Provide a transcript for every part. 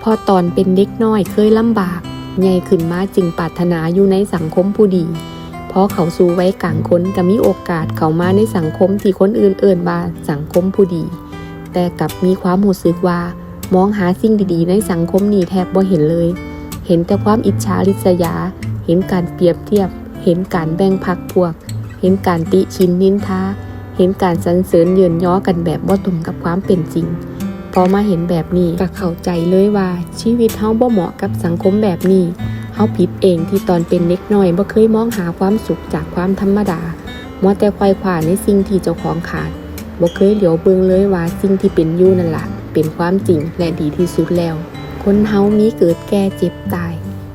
พอตอนเป็นเด็กน้อยเคยลำบากใหญ่ขึ้นมาจึงปรารถนาอยู่ในสังคมผู้ดีพอเขาสู่วัยกลางคนก็มีโอกาสเข้ามาในสังคมที่คนอื่นเอิ้นว่าสังคมผู้ดีแต่กลับมีความรู้สึกว่ามองหาสิ่งดีๆในสังคมนี้แทบบ่เห็นเลยเห็นแต่ความอิจฉาริษยาเห็นการเปรียบเทียบเห็นการแบ่งพรรคพวกเห็นการติชินนินทาเห็นการสรรเสริญเยินย้อกันแบบบ่ตรงกับความเป็นจริงพอมาเห็นแบบนี้ก็เข้าใจเลยว่าชีวิตเฮาบ่เหมาะกับสังคมแบบนี้เฮาผิดเองที่ตอนเป็นเด็กน้อยบ่เคยมองหาความสุขจากความธรรมดามัวแต่ไขว่คว้าในสิ่งที่เจ้าของขาดบ่เคยเหลียวเบิ่งเลยว่าสิ่งที่เป็นอยู่นั่นล่ะเป็นความจริงและดีที่สุดแล้วคนเฮามีเกิดแก่เจ็บตาย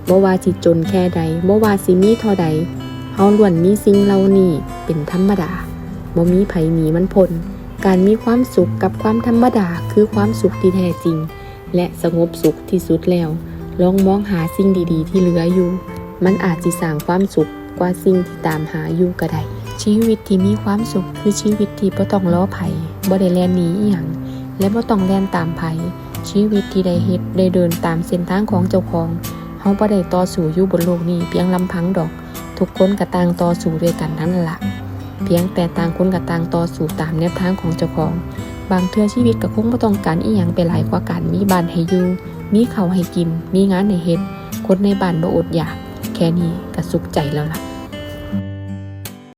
บ่ว่าสิจนแค่ใดบ่ว่าสิมีเท่าใดเฮาล้วนมีสิ่งเหล่านี้เป็นธรรมดาบ่มีไผหนีมันพ้นการมีความสุขกับความธรรมดาคือความสุขที่แท้จริงและสงบสุขที่สุดแล้วลองมองหาสิ่งดีๆที่เหลืออยู่มันอาจสิสร้างความสุขกว่าสิ่งที่ตามหาอยู่ก็ได้ชีวิตที่มีความสุขคือชีวิตที่บ่ต้องรอไผบ่ได้แล่นหนีอิหยังและบ่ต้องแล่นตามไผชีวิตที่ได้เฮ็ดได้เดินตามเส้นทางของเจ้าของเฮาบ่ได้ต่อสู้อยู่บนโลกนี้เพียงลำพังดอกทุกคนก็ต่างต่อสู้ด้วยกันทั้งนั้นล่ะเพียงแต่ต่างคนก็ต่างต่อสู้ตามแนวทางของเจ้าของบางเทื่อชีวิตก็คงบ่ต้องการอิหยังไปหลายกว่าการมีบ้านให้อยู่มีข้าวให้กินมีงานให้เฮ็ดคนในบ้านบ่อดอยากแค่นี้ก็สุขใจแล้วล่ะ